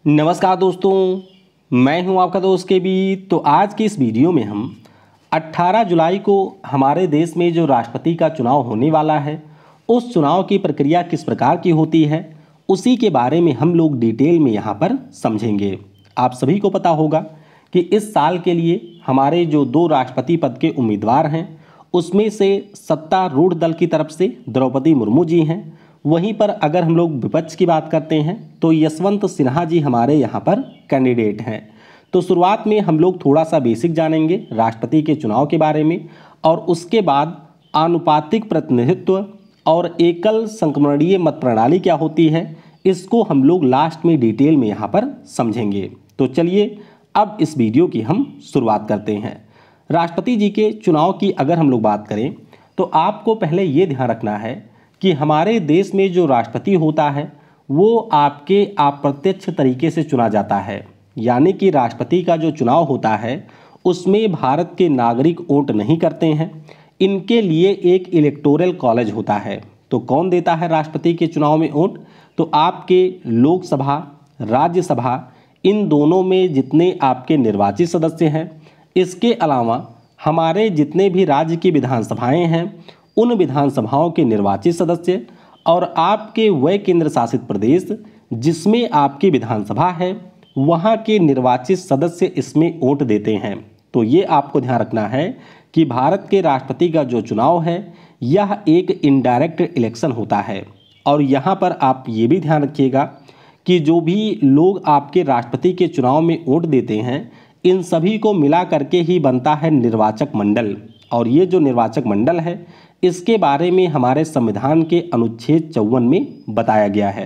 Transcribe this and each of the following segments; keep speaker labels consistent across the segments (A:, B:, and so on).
A: नमस्कार दोस्तों, मैं हूं आपका दोस्त के बी। तो आज की इस वीडियो में हम 18 जुलाई को हमारे देश में जो राष्ट्रपति का चुनाव होने वाला है, उस चुनाव की प्रक्रिया किस प्रकार की होती है, उसी के बारे में हम लोग डिटेल में यहाँ पर समझेंगे। आप सभी को पता होगा कि इस साल के लिए हमारे जो दो राष्ट्रपति पद के उम्मीदवार हैं, उसमें से सत्तारूढ़ दल की तरफ से द्रौपदी मुर्मू जी हैं। वहीं पर अगर हम लोग विपक्ष की बात करते हैं तो यशवंत सिन्हा जी हमारे यहाँ पर कैंडिडेट हैं। तो शुरुआत में हम लोग थोड़ा सा बेसिक जानेंगे राष्ट्रपति के चुनाव के बारे में, और उसके बाद आनुपातिक प्रतिनिधित्व और एकल संक्रमणीय मत प्रणाली क्या होती है, इसको हम लोग लास्ट में डिटेल में यहाँ पर समझेंगे। तो चलिए अब इस वीडियो की हम शुरुआत करते हैं। राष्ट्रपति जी के चुनाव की अगर हम लोग बात करें तो आपको पहले ये ध्यान रखना है कि हमारे देश में जो राष्ट्रपति होता है वो आपके अप्रत्यक्ष तरीके से चुना जाता है। यानी कि राष्ट्रपति का जो चुनाव होता है उसमें भारत के नागरिक वोट नहीं करते हैं, इनके लिए एक इलेक्टोरल कॉलेज होता है। तो कौन देता है राष्ट्रपति के चुनाव में वोट? तो आपके लोकसभा, राज्यसभा, इन दोनों में जितने आपके निर्वाचित सदस्य हैं, इसके अलावा हमारे जितने भी राज्य की विधानसभाएं हैं, उन विधानसभाओं के निर्वाचित सदस्य, और आपके वह केंद्र शासित प्रदेश जिसमें आपकी विधानसभा है, वहाँ के निर्वाचित सदस्य इसमें वोट देते हैं। तो ये आपको ध्यान रखना है कि भारत के राष्ट्रपति का जो चुनाव है यह एक इनडायरेक्ट इलेक्शन होता है। और यहाँ पर आप ये भी ध्यान रखिएगा कि जो भी लोग आपके राष्ट्रपति के चुनाव में वोट देते हैं, इन सभी को मिला करके ही बनता है निर्वाचक मंडल। और ये जो निर्वाचक मंडल है, इसके बारे में हमारे संविधान के अनुच्छेद 54 में बताया गया है।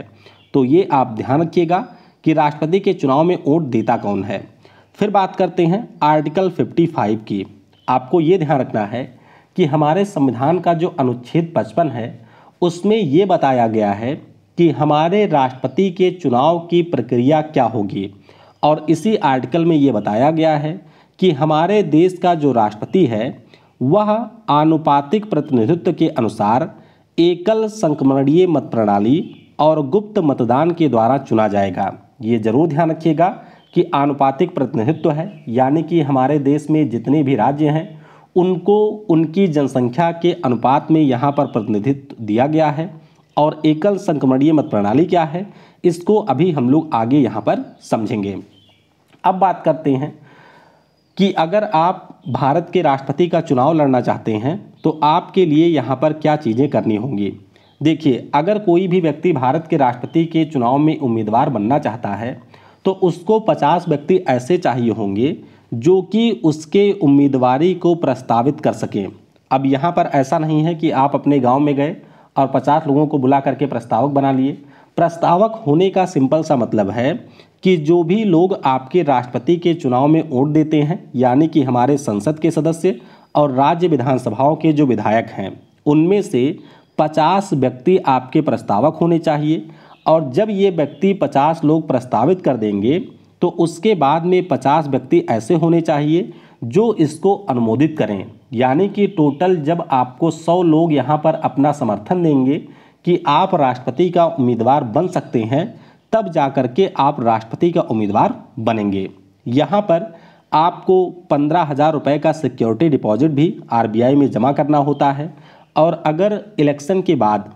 A: तो ये आप ध्यान रखिएगा कि राष्ट्रपति के चुनाव में वोट देता कौन है। फिर बात करते हैं आर्टिकल 55 की। आपको ये ध्यान रखना है कि हमारे संविधान का जो अनुच्छेद 55 है, उसमें ये बताया गया है कि हमारे राष्ट्रपति के चुनाव की प्रक्रिया क्या होगी। और इसी आर्टिकल में ये बताया गया है कि हमारे देश का जो राष्ट्रपति है वह आनुपातिक प्रतिनिधित्व के अनुसार एकल संक्रमणीय मत प्रणाली और गुप्त मतदान के द्वारा चुना जाएगा। ये जरूर ध्यान रखिएगा कि आनुपातिक प्रतिनिधित्व है, यानी कि हमारे देश में जितने भी राज्य हैं उनको उनकी जनसंख्या के अनुपात में यहाँ पर प्रतिनिधित्व दिया गया है। और एकल संक्रमणीय मत प्रणाली क्या है, इसको अभी हम लोग आगे यहाँ पर समझेंगे। अब बात करते हैं कि अगर आप भारत के राष्ट्रपति का चुनाव लड़ना चाहते हैं तो आपके लिए यहाँ पर क्या चीज़ें करनी होंगी। देखिए, अगर कोई भी व्यक्ति भारत के राष्ट्रपति के चुनाव में उम्मीदवार बनना चाहता है तो उसको 50 व्यक्ति ऐसे चाहिए होंगे जो कि उसके उम्मीदवारी को प्रस्तावित कर सकें। अब यहाँ पर ऐसा नहीं है कि आप अपने गाँव में गए और 50 लोगों को बुला करके प्रस्तावक बना लिए। प्रस्तावक होने का सिंपल सा मतलब है कि जो भी लोग आपके राष्ट्रपति के चुनाव में वोट देते हैं, यानी कि हमारे संसद के सदस्य और राज्य विधानसभाओं के जो विधायक हैं, उनमें से 50 व्यक्ति आपके प्रस्तावक होने चाहिए। और जब ये व्यक्ति 50 लोग प्रस्तावित कर देंगे तो उसके बाद में 50 व्यक्ति ऐसे होने चाहिए जो इसको अनुमोदित करें। यानी कि टोटल जब आपको 100 लोग यहाँ पर अपना समर्थन देंगे कि आप राष्ट्रपति का उम्मीदवार बन सकते हैं, तब जा कर के आप राष्ट्रपति का उम्मीदवार बनेंगे। यहाँ पर आपको 15,000 रुपये का सिक्योरिटी डिपॉजिट भी आरबीआई में जमा करना होता है। और अगर इलेक्शन के बाद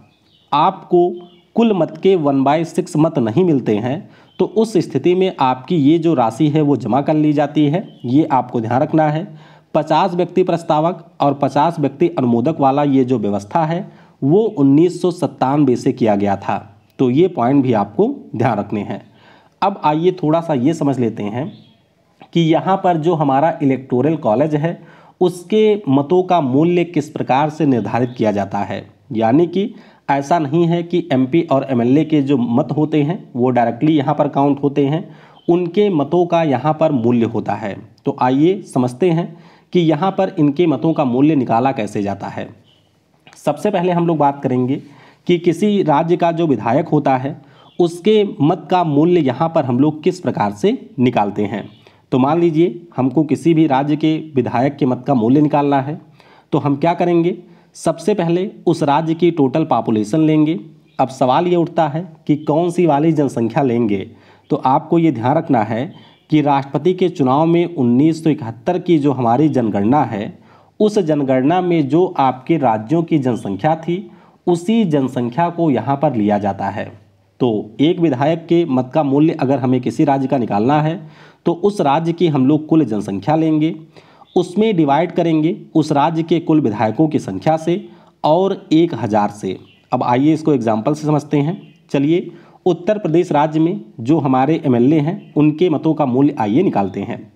A: आपको कुल मत के 1/6 मत नहीं मिलते हैं तो उस स्थिति में आपकी ये जो राशि है वो जमा कर ली जाती है। ये आपको ध्यान रखना है। 50 व्यक्ति प्रस्तावक और 50 व्यक्ति अनुमोदक वाला ये जो व्यवस्था है वो 1997 से किया गया था। तो ये पॉइंट भी आपको ध्यान रखने हैं। अब आइए थोड़ा सा ये समझ लेते हैं कि यहाँ पर जो हमारा इलेक्टोरल कॉलेज है उसके मतों का मूल्य किस प्रकार से निर्धारित किया जाता है। यानी कि ऐसा नहीं है कि एमपी और एमएलए के जो मत होते हैं वो डायरेक्टली यहाँ पर काउंट होते हैं, उनके मतों का यहाँ पर मूल्य होता है। तो आइए समझते हैं कि यहाँ पर इनके मतों का मूल्य निकाला कैसे जाता है। सबसे पहले हम लोग बात करेंगे कि किसी राज्य का जो विधायक होता है उसके मत का मूल्य यहाँ पर हम लोग किस प्रकार से निकालते हैं। तो मान लीजिए हमको किसी भी राज्य के विधायक के मत का मूल्य निकालना है, तो हम क्या करेंगे, सबसे पहले उस राज्य की टोटल पॉपुलेशन लेंगे। अब सवाल ये उठता है कि कौन सी वाली जनसंख्या लेंगे। तो आपको ये ध्यान रखना है कि राष्ट्रपति के चुनाव में 1971 की जो हमारी जनगणना है, उस जनगणना में जो आपके राज्यों की जनसंख्या थी, उसी जनसंख्या को यहाँ पर लिया जाता है। तो एक विधायक के मत का मूल्य अगर हमें किसी राज्य का निकालना है तो उस राज्य की हम लोग कुल जनसंख्या लेंगे, उसमें डिवाइड करेंगे उस राज्य के कुल विधायकों की संख्या से और 1000 से। अब आइए इसको एग्जाम्पल से समझते हैं। चलिए उत्तर प्रदेश राज्य में जो हमारे एमएलए हैं उनके मतों का मूल्य आइए निकालते हैं।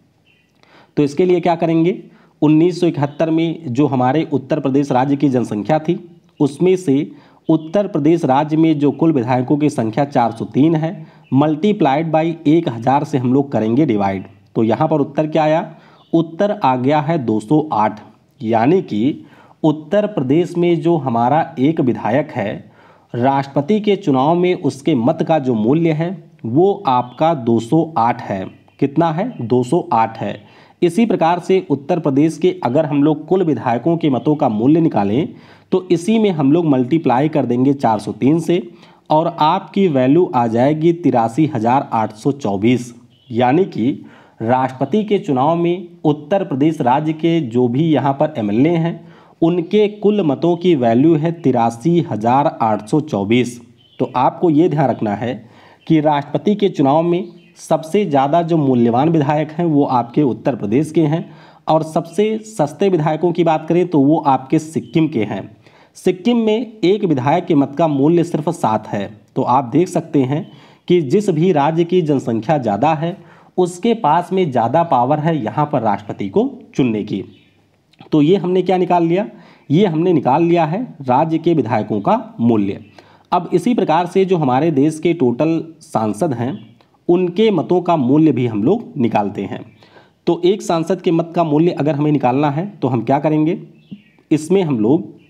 A: तो इसके लिए क्या करेंगे, 1971 में जो हमारे उत्तर प्रदेश राज्य की जनसंख्या थी, उसमें से उत्तर प्रदेश राज्य में जो कुल विधायकों की संख्या 403 है, मल्टीप्लाइड बाई 1000 से हम लोग करेंगे डिवाइड। तो यहाँ पर उत्तर क्या आया, उत्तर आ गया है 208। यानी कि उत्तर प्रदेश में जो हमारा एक विधायक है, राष्ट्रपति के चुनाव में उसके मत का जो मूल्य है वो आपका 208 है। कितना है, 208 है। इसी प्रकार से उत्तर प्रदेश के अगर हम लोग कुल विधायकों के मतों का मूल्य निकालें तो इसी में हम लोग मल्टीप्लाई कर देंगे 403 से और आपकी वैल्यू आ जाएगी 83,824। यानी कि राष्ट्रपति के चुनाव में उत्तर प्रदेश राज्य के जो भी यहाँ पर एमएलए हैं उनके कुल मतों की वैल्यू है 83,824। तो आपको ये ध्यान रखना है कि राष्ट्रपति के चुनाव में सबसे ज़्यादा जो मूल्यवान विधायक हैं वो आपके उत्तर प्रदेश के हैं और सबसे सस्ते विधायकों की बात करें तो वो आपके सिक्किम के हैं। सिक्किम में एक विधायक के मत का मूल्य सिर्फ 7 है। तो आप देख सकते हैं कि जिस भी राज्य की जनसंख्या ज़्यादा है उसके पास में ज़्यादा पावर है यहाँ पर राष्ट्रपति को चुनने की। तो ये हमने क्या निकाल लिया, ये हमने निकाल लिया है राज्य के विधायकों का मूल्य। अब इसी प्रकार से जो हमारे देश के टोटल सांसद हैं उनके मतों का मूल्य भी हम लोग निकालते हैं। तो एक सांसद के मत का मूल्य अगर हमें निकालना है तो हम क्या करेंगे, इसमें हम लोग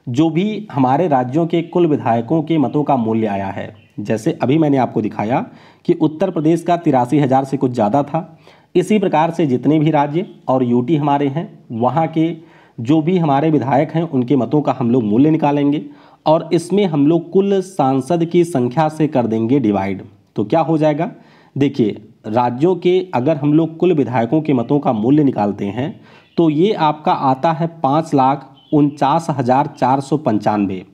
A: जो भी हमारे राज्यों के कुल विधायकों के मतों का मूल्य आया है, जैसे अभी मैंने आपको दिखाया कि उत्तर प्रदेश का 83,000 से कुछ ज़्यादा था, इसी प्रकार से जितने भी राज्य और यूटी हमारे हैं वहाँ के जो भी हमारे विधायक हैं उनके मतों का हम लोग मूल्य निकालेंगे और इसमें हम लोग कुल सांसद की संख्या से कर देंगे डिवाइड। तो क्या हो जाएगा, देखिए राज्यों के अगर हम लोग कुल विधायकों के मतों का मूल्य निकालते हैं तो ये आपका आता है 5,49,495।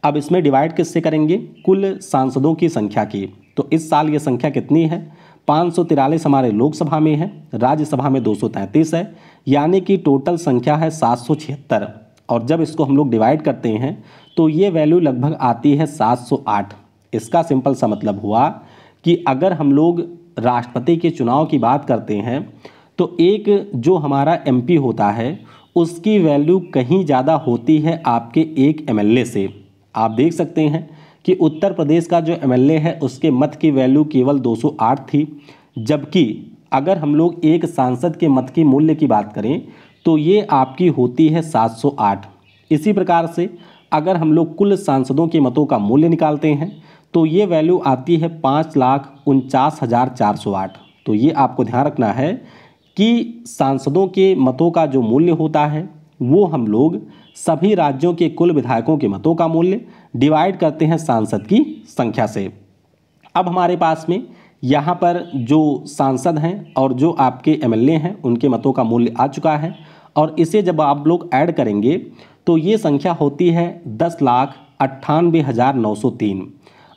A: अब इसमें डिवाइड किससे करेंगे, कुल सांसदों की संख्या की। तो इस साल ये संख्या कितनी है, 543 हमारे लोकसभा में है, राज्यसभा में 233 है, यानी कि टोटल संख्या है 776। और जब इसको हम लोग डिवाइड करते हैं तो ये वैल्यू लगभग आती है 708। इसका सिंपल सा मतलब हुआ कि अगर हम लोग राष्ट्रपति के चुनाव की बात करते हैं तो एक जो हमारा एमपी होता है उसकी वैल्यू कहीं ज़्यादा होती है आपके एक एमएलए से। आप देख सकते हैं कि उत्तर प्रदेश का जो एमएलए है उसके मत की वैल्यू केवल 208 थी, जबकि अगर हम लोग एक सांसद के मत की मूल्य की बात करें तो ये आपकी होती है 708। इसी प्रकार से अगर हम लोग कुल सांसदों के मतों का मूल्य निकालते हैं तो ये वैल्यू आती है 5,49,408। तो ये आपको ध्यान रखना है कि सांसदों के मतों का जो मूल्य होता है वो हम लोग सभी राज्यों के कुल विधायकों के मतों का मूल्य डिवाइड करते हैं सांसद की संख्या से। अब हमारे पास में यहाँ पर जो सांसद हैं और जो आपके एमएलए हैं उनके मतों का मूल्य आ चुका है और इसे जब आप लोग ऐड करेंगे तो ये संख्या होती है 10,98,903।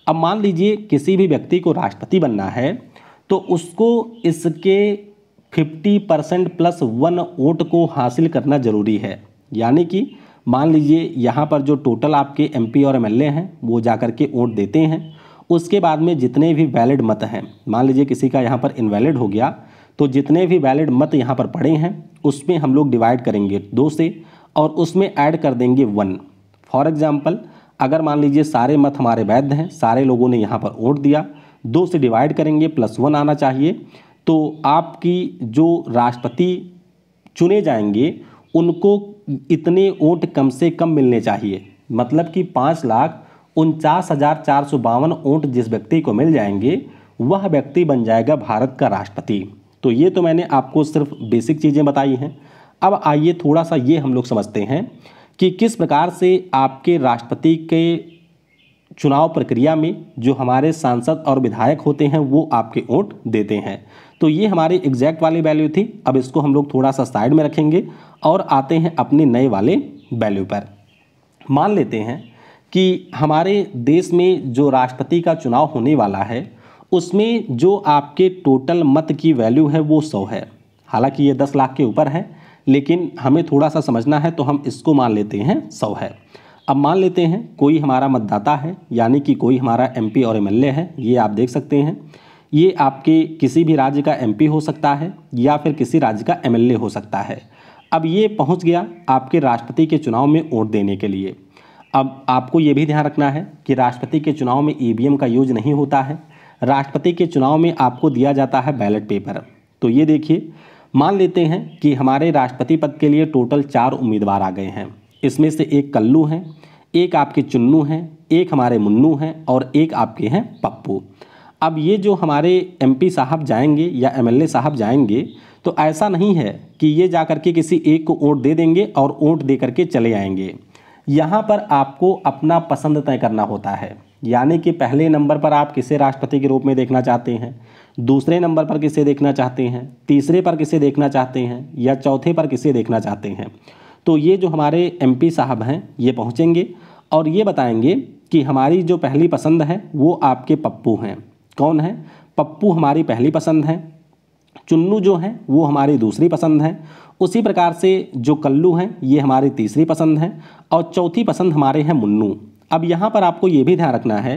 A: अब मान लीजिए किसी भी व्यक्ति को राष्ट्रपति बनना है तो उसको इसके 50% + 1 वोट को हासिल करना जरूरी है। यानी कि मान लीजिए यहाँ पर जो टोटल आपके एमपी और एमएलए हैं वो जाकर के वोट देते हैं, उसके बाद में जितने भी वैलिड मत हैं, मान लीजिए किसी का यहाँ पर इनवैलिड हो गया तो जितने भी वैलिड मत यहाँ पर पड़े हैं उसमें हम लोग डिवाइड करेंगे 2 से और उसमें ऐड कर देंगे 1। फॉर एग्जाम्पल अगर मान लीजिए सारे मत हमारे वैध हैं, सारे लोगों ने यहाँ पर वोट दिया, 2 से डिवाइड करेंगे +1 आना चाहिए, तो आपकी जो राष्ट्रपति चुने जाएंगे उनको इतने वोट कम से कम मिलने चाहिए। मतलब कि 5,49,452 वोट जिस व्यक्ति को मिल जाएंगे वह व्यक्ति बन जाएगा भारत का राष्ट्रपति। तो ये तो मैंने आपको सिर्फ बेसिक चीज़ें बताई हैं। अब आइए थोड़ा सा ये हम लोग समझते हैं कि किस प्रकार से आपके राष्ट्रपति के चुनाव प्रक्रिया में जो हमारे सांसद और विधायक होते हैं वो आपके वोट देते हैं। तो ये हमारी एग्जैक्ट वाली वैल्यू थी। अब इसको हम लोग थोड़ा सा साइड में रखेंगे और आते हैं अपने नए वाले वैल्यू पर। मान लेते हैं कि हमारे देश में जो राष्ट्रपति का चुनाव होने वाला है उसमें जो आपके टोटल मत की वैल्यू है वो 100 है। हालांकि ये 10 लाख के ऊपर है, लेकिन हमें थोड़ा सा समझना है तो हम इसको मान लेते हैं 100 है। अब मान लेते हैं कोई हमारा मतदाता है, यानी कि कोई हमारा एमपी और एमएलए है। ये आप देख सकते हैं, ये आपके किसी भी राज्य का एमपी हो सकता है या फिर किसी राज्य का एमएलए हो सकता है। अब ये पहुंच गया आपके राष्ट्रपति के चुनाव में वोट देने के लिए। अब आपको ये भी ध्यान रखना है कि राष्ट्रपति के चुनाव में ईवीएम का यूज नहीं होता है। राष्ट्रपति के चुनाव में आपको दिया जाता है बैलेट पेपर। तो ये देखिए, मान लेते हैं कि हमारे राष्ट्रपति पद के लिए टोटल 4 उम्मीदवार आ गए हैं। इसमें से एक कल्लू हैं, एक आपके चुन्नू हैं, एक हमारे मुन्नू हैं और एक आपके हैं पप्पू। अब ये जो हमारे एमपी साहब जाएंगे या एमएलए साहब जाएंगे तो ऐसा नहीं है कि ये जा करके किसी एक को वोट दे देंगे और वोट दे करके चले आएंगे। यहाँ पर आपको अपना पसंद तय करना होता है, यानी कि पहले नंबर पर आप किसे राष्ट्रपति के रूप में देखना चाहते हैं, दूसरे नंबर पर किसे देखना चाहते हैं, तीसरे पर किसे देखना चाहते हैं या चौथे पर किसे देखना चाहते हैं। तो ये जो हमारे एमपी साहब हैं ये पहुँचेंगे और ये बताएंगे कि हमारी जो पहली पसंद है वो आपके पप्पू हैं। कौन है? पप्पू हमारी पहली पसंद है, चुन्नू जो हैं वो हमारी दूसरी पसंद है, उसी प्रकार से जो कल्लू हैं ये हमारी तीसरी पसंद है और चौथी पसंद हमारे हैं मुन्नू। अब यहाँ पर आपको ये भी ध्यान रखना है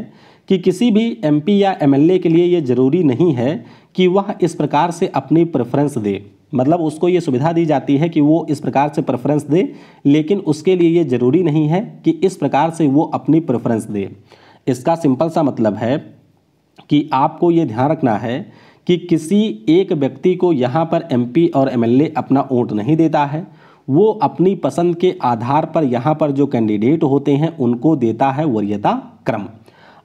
A: कि किसी भी एमपी या एमएलए के लिए ये ज़रूरी नहीं है कि वह इस प्रकार से अपनी प्रेफरेंस दे, मतलब उसको ये सुविधा दी जाती है कि वो इस प्रकार से प्रेफरेंस दे, लेकिन उसके लिए ये ज़रूरी नहीं है कि इस प्रकार से वो अपनी प्रेफरेंस दे। इसका सिंपल सा मतलब है कि आपको ये ध्यान रखना है कि किसी एक व्यक्ति को यहाँ पर एमपी और एमएलए अपना वोट नहीं देता है, वो अपनी पसंद के आधार पर यहाँ पर जो कैंडिडेट होते हैं उनको देता है वरीयता क्रम।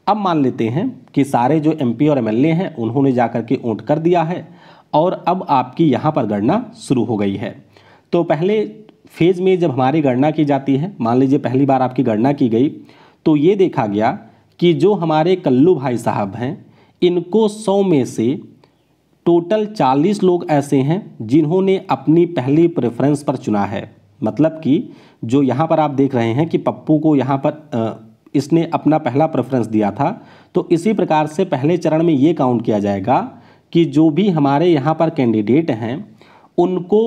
A: अब मान लेते हैं कि सारे जो एमपी और एमएलए हैं उन्होंने जाकर के वोट कर दिया है और अब आपकी यहाँ पर गणना शुरू हो गई है। तो पहले फेज़ में जब हमारी गणना की जाती है, मान लीजिए पहली बार आपकी गणना की गई तो ये देखा गया कि जो हमारे कल्लू भाई साहब हैं इनको 100 में से टोटल 40 लोग ऐसे हैं जिन्होंने अपनी पहली प्रेफरेंस पर चुना है। मतलब कि जो यहाँ पर आप देख रहे हैं कि पप्पू को यहाँ पर इसने अपना पहला प्रेफरेंस दिया था, तो इसी प्रकार से पहले चरण में ये काउंट किया जाएगा कि जो भी हमारे यहाँ पर कैंडिडेट हैं उनको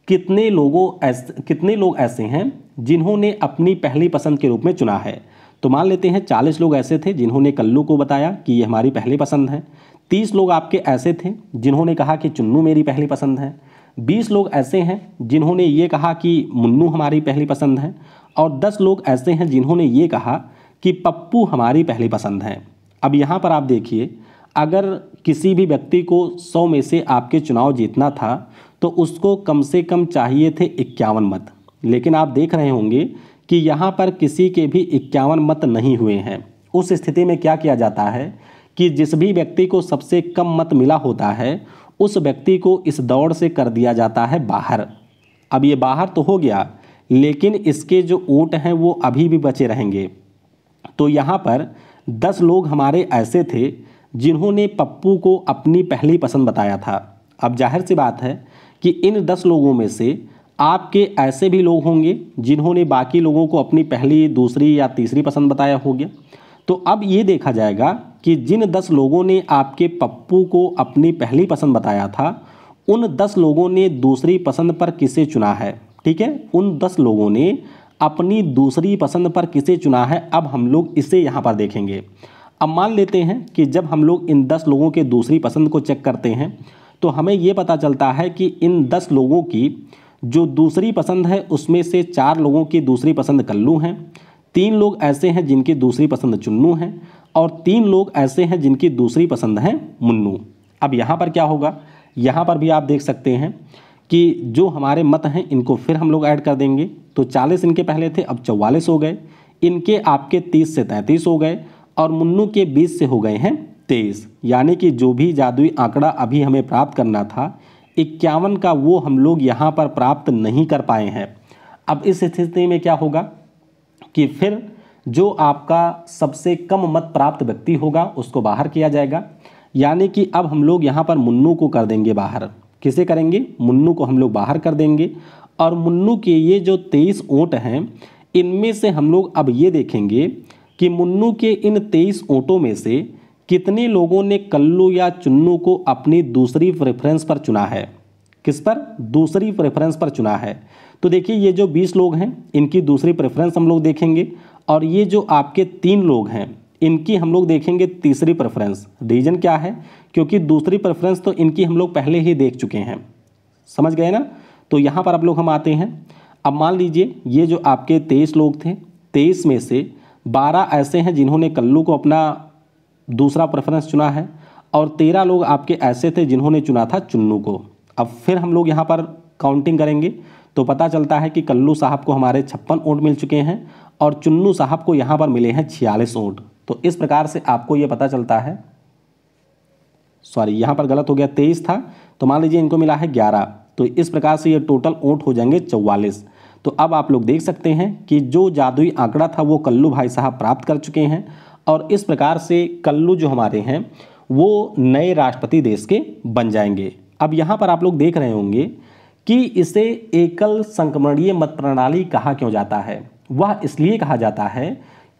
A: कितने लोग ऐसे हैं जिन्होंने अपनी पहली पसंद के रूप में चुना है। तो मान लेते हैं 40 लोग ऐसे थे जिन्होंने कल्लू को बताया कि ये हमारी पहली पसंद है, 30 लोग आपके ऐसे थे जिन्होंने कहा कि चुन्नू मेरी पहली पसंद है, 20 लोग ऐसे हैं जिन्होंने ये कहा कि मुन्नू हमारी पहली पसंद है और 10 लोग ऐसे हैं जिन्होंने ये कहा कि पप्पू हमारी पहली पसंद है। अब यहाँ पर आप देखिए, अगर किसी भी व्यक्ति को 100 में से आपके चुनाव जीतना था तो उसको कम से कम चाहिए थे 51 मत, लेकिन आप देख रहे होंगे कि यहाँ पर किसी के भी 51 मत नहीं हुए हैं। उस स्थिति में क्या किया जाता है कि जिस भी व्यक्ति को सबसे कम मत मिला होता है उस व्यक्ति को इस दौड़ से कर दिया जाता है बाहर। अब ये बाहर तो हो गया, लेकिन इसके जो वोट हैं वो अभी भी बचे रहेंगे। तो यहाँ पर 10 लोग हमारे ऐसे थे जिन्होंने पप्पू को अपनी पहली पसंद बताया था। अब जाहिर सी बात है कि इन 10 लोगों में से आपके ऐसे भी लोग होंगे जिन्होंने बाकी लोगों को अपनी पहली, दूसरी या तीसरी पसंद बताया होगा। तो अब ये देखा जाएगा कि जिन 10 लोगों ने आपके पप्पू को अपनी पहली पसंद बताया था उन 10 लोगों ने दूसरी पसंद पर किसे चुना है। ठीक है, उन 10 लोगों ने अपनी दूसरी पसंद पर किसे चुना है। अब हम लोग इसे यहाँ पर देखेंगे। अब मान लेते हैं कि जब हम लोग इन 10 लोगों के दूसरी पसंद को चेक करते हैं तो हमें ये पता चलता है कि इन 10 लोगों की जो दूसरी पसंद है उसमें से 4 लोगों की दूसरी पसंद कल्लू हैं, 3 लोग ऐसे हैं जिनकी दूसरी पसंद चुन्नू हैं और 3 लोग ऐसे हैं जिनकी दूसरी पसंद है मुन्नू। अब यहाँ पर क्या होगा, यहाँ पर भी आप देख सकते हैं कि जो हमारे मत हैं इनको फिर हम लोग ऐड कर देंगे। तो 40 इनके पहले थे, अब 44 हो गए, इनके आपके 30 से 33 हो गए और मुन्नू के 20 से हो गए हैं 23। यानी कि जो भी जादुई आंकड़ा अभी हमें प्राप्त करना था 51 का, वो हम लोग यहाँ पर प्राप्त नहीं कर पाए हैं। अब इस स्थिति में क्या होगा कि फिर जो आपका सबसे कम मत प्राप्त व्यक्ति होगा उसको बाहर किया जाएगा। यानी कि अब हम लोग यहाँ पर मुन्नू को कर देंगे बाहर। किसे करेंगे? मुन्नू को हम लोग बाहर कर देंगे। और मुन्नू के ये जो 23 वोट हैं, इनमें से हम लोग अब ये देखेंगे कि मुन्नू के इन 23 वोटों में से कितने लोगों ने कल्लू या चुन्नू को अपनी दूसरी प्रेफरेंस पर चुना है। किस पर? दूसरी प्रेफरेंस पर चुना है। तो देखिए, ये जो 20 लोग हैं इनकी दूसरी प्रेफरेंस हम लोग देखेंगे, और ये जो आपके 3 लोग हैं इनकी हम लोग देखेंगे तीसरी प्रेफरेंस। रीजन क्या है? क्योंकि दूसरी प्रेफरेंस तो इनकी हम लोग पहले ही देख चुके हैं। समझ गए ना? तो यहाँ पर अब लोग हम आते हैं। अब मान लीजिए ये जो आपके 23 लोग थे, 23 में से 12 ऐसे हैं जिन्होंने कल्लू को अपना दूसरा प्रेफरेंस चुना है, और 13 लोग आपके ऐसे थे जिन्होंने चुना था चुन्नू को। अब फिर हम लोग यहाँ पर काउंटिंग करेंगे तो पता चलता है कि कल्लू साहब को हमारे 56 वोट मिल चुके हैं और चुन्नू साहब को यहाँ पर मिले हैं 46 वोट। तो इस प्रकार से आपको ये पता चलता है, सॉरी यहाँ पर गलत हो गया, 23 था, तो मान लीजिए इनको मिला है 11। तो इस प्रकार से ये टोटल वोट हो जाएंगे 44। तो अब आप लोग देख सकते हैं कि जो जादुई आंकड़ा था वो कल्लू भाई साहब प्राप्त कर चुके हैं, और इस प्रकार से कल्लू जो हमारे हैं वो नए राष्ट्रपति देश के बन जाएंगे। अब यहाँ पर आप लोग देख रहे होंगे कि इसे एकल संक्रमणीय मत प्रणाली कहा क्यों जाता है। वह इसलिए कहा जाता है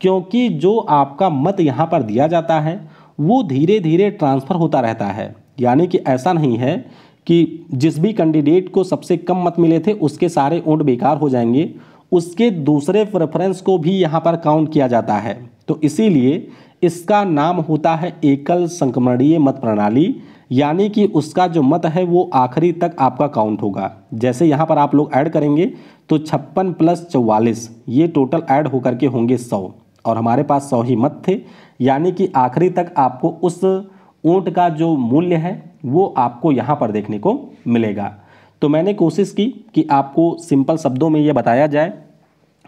A: क्योंकि जो आपका मत यहाँ पर दिया जाता है वो धीरे धीरे ट्रांसफ़र होता रहता है। यानी कि ऐसा नहीं है कि जिस भी कैंडिडेट को सबसे कम मत मिले थे उसके सारे वोट बेकार हो जाएंगे, उसके दूसरे प्रेफरेंस को भी यहाँ पर काउंट किया जाता है। तो इसीलिए इसका नाम होता है एकल संक्रमणीय मत प्रणाली। यानी कि उसका जो मत है वो आखिरी तक आपका काउंट होगा। जैसे यहाँ पर आप लोग ऐड करेंगे तो 56 + 44 ये टोटल ऐड होकर के होंगे 100, और हमारे पास 100 ही मत थे। यानी कि आखिरी तक आपको उस वोट का जो मूल्य है वो आपको यहाँ पर देखने को मिलेगा। तो मैंने कोशिश की कि आपको सिंपल शब्दों में ये बताया जाए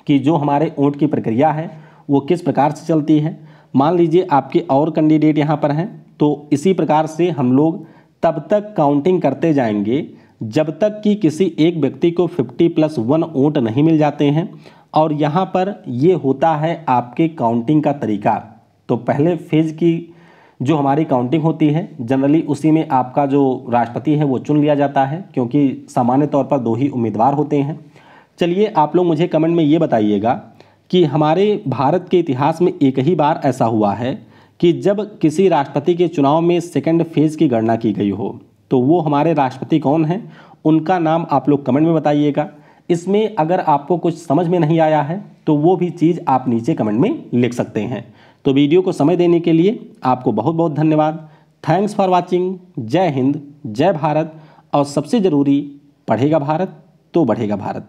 A: कि जो हमारे वोट की प्रक्रिया है वो किस प्रकार से चलती है। मान लीजिए आपके और कैंडिडेट यहाँ पर हैं, तो इसी प्रकार से हम लोग तब तक काउंटिंग करते जाएंगे जब तक कि किसी एक व्यक्ति को 50+1 वोट नहीं मिल जाते हैं। और यहाँ पर ये होता है आपके काउंटिंग का तरीका। तो पहले फेज की जो हमारी काउंटिंग होती है जनरली उसी में आपका जो राष्ट्रपति है वो चुन लिया जाता है, क्योंकि सामान्य तौर पर 2 ही उम्मीदवार होते हैं। चलिए आप लोग मुझे कमेंट में ये बताइएगा कि हमारे भारत के इतिहास में एक ही बार ऐसा हुआ है कि जब किसी राष्ट्रपति के चुनाव में सेकंड फेज की गणना की गई हो, तो वो हमारे राष्ट्रपति कौन हैं, उनका नाम आप लोग कमेंट में बताइएगा। इसमें अगर आपको कुछ समझ में नहीं आया है तो वो भी चीज़ आप नीचे कमेंट में लिख सकते हैं। तो वीडियो को समय देने के लिए आपको बहुत बहुत धन्यवाद। Thanks for watching. जय हिंद, जय भारत, और सबसे ज़रूरी, पढ़ेगा भारत तो बढ़ेगा भारत।